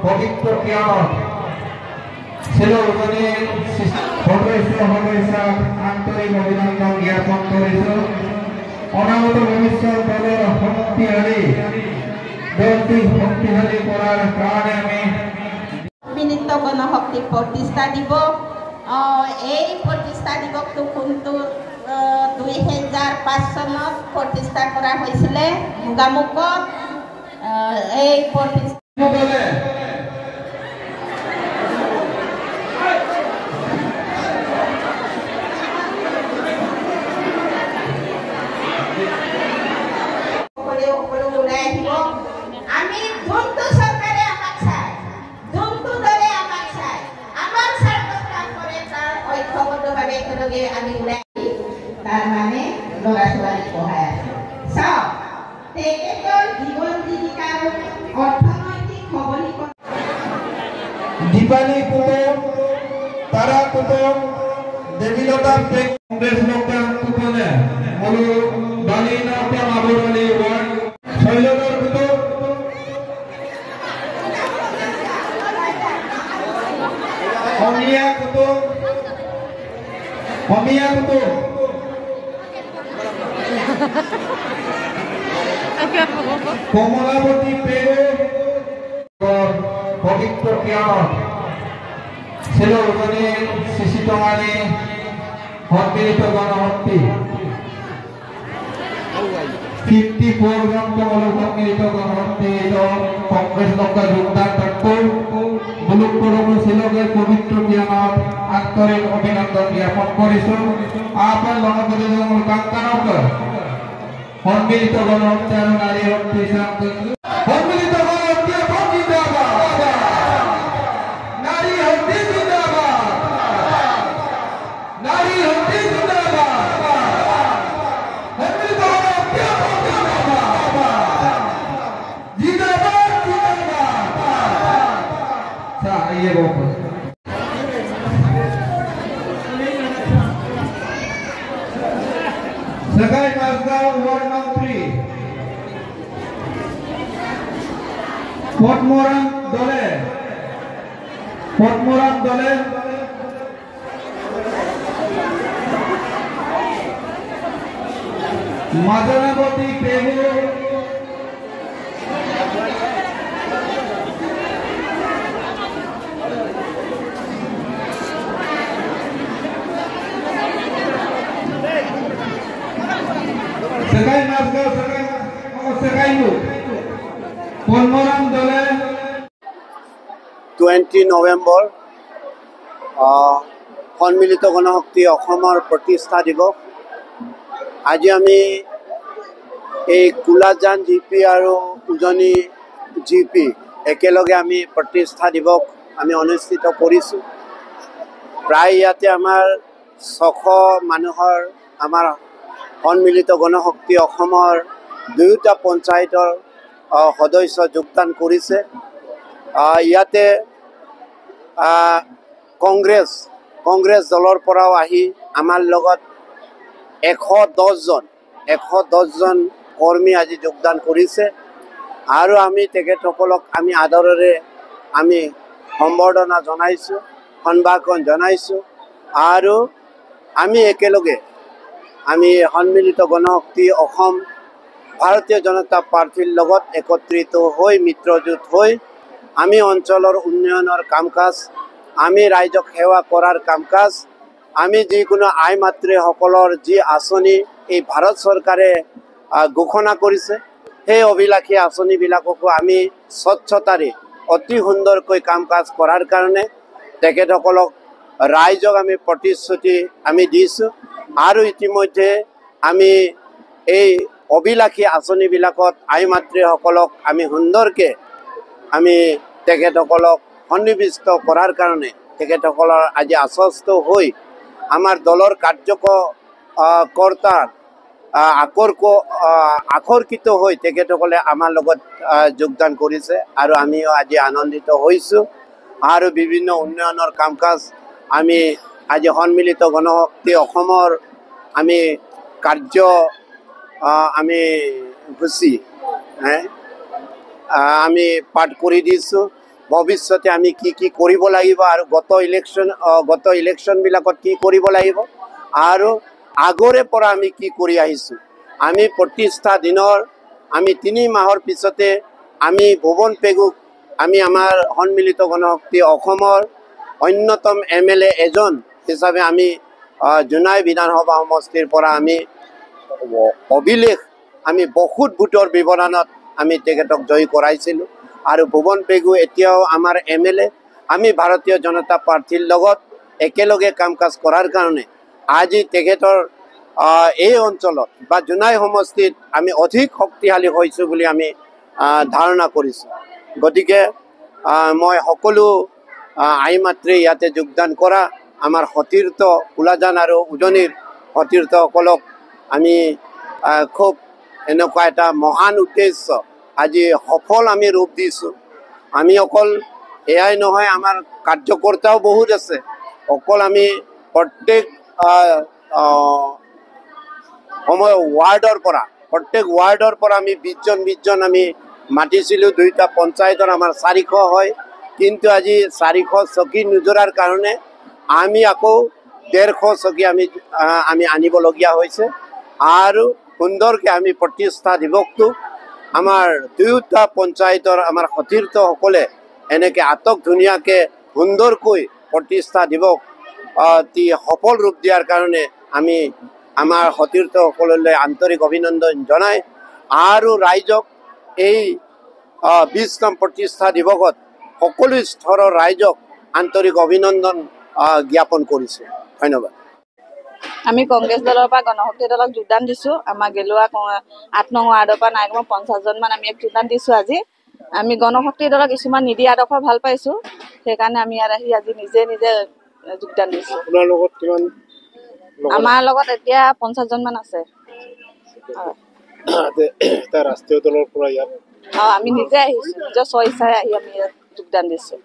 পবিত্ৰ কিয়ামত ছিল আন্তৰিক অভিনন্দন জ্ঞাপন কৰেছে। অনাগত ভবিষ্যৎ দলেৰ শক্তিশালী কৰাৰ কাৰণে আমি মিলিত গণশক্তি প্ৰতিষ্ঠা দিৱস এই প্ৰতিষ্ঠা দিৱসটো কোনটো 2005 চনত প্ৰতিষ্ঠা কৰা হৈছিলে গোগামুখত। এই প্ৰতিষ্ঠা আমি যোনটো চৰকাৰে আমাক চাই, যোনটো দলে আমাক চাই, আমাৰ স্বাৰ্থত কাম কৰে তাৰ ঐক্যবদ্ধভাৱে একেলগে আমি ওলাই তাৰ মানে ল'ৰা ছোৱালী পঢ়াই আছো। চাওক, তেখেতৰ জীৱন জীৱিকাৰ অৰ্থনৈতিক সবলীকৰণ দীপালী কুটুম, তারা কুটুম, দেবীলতা কংগ্রেস লোকদান কুটুমে হলো বালিনা আবুল আলী ওয়ার্ড শৈলদর কুটুম, অমিয়া কুটুম, কমলাবতী পেগো পবিত্র কিয়ামত ছিল শিশিতমানে সম্মিলিত গণশক্তি 54 গ্রন্থমূলক সম্মিলিত গণশক্তি কংগ্রেস লোকটা যোগদান থাকতো মুলুক করবো শিলকের পবিত্র কিয়ামত আন্তরিক অভিনন্দন জ্ঞাপন করেছো। আপনার গণপ্রতিনিধিমূলক কাঙ্ক্ষানক সম্মিলিত গণশক্তি আর নারী শক্তি সম্মিলিত গণশক্তি জিন্দাবাদ, নারী শক্তি জিন্দাবাদ, নারী শক্তি জিন্দাবাদ, সম্মিলিত গণশক্তি জিন্দাবাদ, জিন্দাবাদ, জিন্দাবাদ। আচ্ছা, ये बहुत सगाई मासगांव वार्ड नंबर 3 পটমোরাম দলে মাদনাবতী পেগু सगाई मासगांव सगाईलू পটমোরাম দলে 20 নৱেম্বৰ সন্মিলিত গণশক্তি অসমৰ প্ৰতিষ্ঠা দিৱস। আজি আমি এই কোলাজান জিপি আৰু উজনি জিপি একেলগে আমি প্ৰতিষ্ঠা দিৱস আমি অনুষ্ঠিত কৰিছোঁ। প্ৰায় ইয়াতে আমাৰ 600 মানুহৰ আমাৰ সন্মিলিত গণশক্তি অসমৰ দুয়োটা পঞ্চায়তৰ সদস্য যোগদান কৰিছে। ইয়াতে কংগ্ৰেছ দলৰ পৰাও আহি আমাৰ লগত 110 জন কৰ্মী আজি যোগদান কৰিছে আৰু আমি তেখেতসকলক আমি আদৰেৰে আমি সম্বৰ্ধনা জনাইছোঁ, সম্ভাষণ জনাইছোঁ আৰু আমি একেলগে আমি সন্মিলিত গণশক্তি অসম ভাৰতীয় জনতা পাৰ্টিৰ লগত একত্ৰিত হৈ মিত্ৰজোঁট হৈ আমি অঞ্চলৰ উন্নয়নৰ কাম কাজ, আমি ৰাইজক সেৱা কৰাৰ কাম কাজ, আমি যিকোনো আই মাতৃসকলৰ যি আঁচনি এই ভাৰত চৰকাৰে ঘোষণা কৰিছে সেই অভিলাষী আঁচনিবিলাককো আমি স্বচ্ছতাৰে অতি সুন্দৰকৈ কাম কাজ কৰাৰ কাৰণে তেখেতসকলক ৰাইজক আমি প্ৰতিশ্ৰুতি আমি দিছোঁ আৰু ইতিমধ্যে আমি এই অভিলাষী আঁচনিবিলাকত আই মাতৃসকলক আমি সুন্দৰকৈ আমি তেখেতসকলক সন্নিৱিষ্ট কৰাৰ কাৰণে তেখেতসকলৰ আজি আশ্বস্ত হৈ আমাৰ দলৰ কাৰ্যকৰ্তাৰ আকৰ্ষিত হৈ তেখেতসকলে আমাৰ লগত যোগদান কৰিছে আৰু আমিও আজি আনন্দিত হৈছোঁ আৰু বিভিন্ন উন্নয়নৰ কাম কাজ আমি আজি সন্মিলিত গণশক্তি অসমৰ আমি কাৰ্য আমি সূচী আমি পাঠ কৰি দিছোঁ ভৱিষ্যতে আমি কি কৰিব লাগিব আৰু গত ইলেকশ্যনবিলাকত কি কৰিব লাগিব আৰু আগৰে পৰা আমি কি কৰি আহিছোঁ। আমি প্ৰতিষ্ঠা দিনৰ আমি 3 মাহৰ পিছতে আমি ভুৱন পেগুক আমি আমাৰ সন্মিলিত গণশক্তি অসমৰ অন্যতম MLA এজন হিচাপে আমি জোনাই বিধানসভা সমষ্টিৰ পৰা আমি অভিলেখ আমি বহুত ভোটৰ ব্যৱধানত আমি তেখেতক জয়ী কৰাইছিলোঁ আৰু ভুৱন পেগু এতিয়াও আমাৰ MLA। আমি ভাৰতীয় জনতা পাৰ্টিৰ লগত একেলগে কাম কাজ কৰাৰ কাৰণে আজি তেখেতৰ এই অঞ্চলত বা জোনাই সমষ্টিত আমি অধিক শক্তিশালী হৈছোঁ বুলি আমি ধাৰণা কৰিছোঁ। গতিকে মই সকলো আই মাতৃ ইয়াতে যোগদান কৰা আমাৰ সতীৰ্থ কুলাজান আৰু উজনিৰ সতীৰ্থসকলক আমি খুব এনেকুৱা এটা মহান উদ্দেশ্য আজি সফল আমি ৰূপ দিছোঁ। আমি অকল এয়াই নহয়, আমাৰ কাৰ্যকৰ্তাও বহুত আছে। অকল আমি প্ৰত্যেক ৱাৰ্ডৰ পৰা আমি 20 জন আমি মাতিছিলোঁ। 2টা পঞ্চায়তৰ আমাৰ 400 হয়, কিন্তু আজি 400 চকী নোজোৰাৰ কাৰণে আমি আকৌ 150 চকী আমি আনিবলগীয়া হৈছে আৰু সুন্দৰকৈ আমি প্ৰতিষ্ঠা দিৱসটো আমাৰ 2টা পঞ্চায়তৰ আমাৰ সতীৰ্থসকলে এনেকৈ আটক ধুনীয়াকৈ সুন্দৰকৈ প্ৰতিষ্ঠা দিৱস সফল ৰূপ দিয়াৰ কাৰণে আমি আমাৰ সতীৰ্থসকললৈ আন্তৰিক অভিনন্দন জনাই আৰু ৰাইজক এই 20তম প্ৰতিষ্ঠা দিৱসত সকলো স্তৰৰ ৰাইজক আন্তৰিক অভিনন্দন জ্ঞাপন কৰিছোঁ। ধন্যবাদ। আমি কংগ্ৰেছ দলৰ পৰা গণশক্তি দলক যোগদান দিছোঁ। আমাৰ গেলুৱা 8 নং ৱাৰ্ডৰ পৰা নাই কমেও 50জন মান আমি যোগদান দিছোঁ। আজি আমি গণশক্তি দলক কিছুমান নীতি আদৰ্শ ভাল পাইছোঁ, সেইকাৰণে আমি ইয়াত আহি আজি নিজে যোগদান দিছোঁ। আপোনাৰ লগত কিমান? আমাৰ লগত এতিয়া 50জন মান আছে। ৰাষ্ট্ৰীয় দলৰ পৰা ইয়াত আমি নিজে আহিছোঁ, নিজৰ স্বইচ্ছাৰে আহি আমি ইয়াত যোগদান দিছোঁ।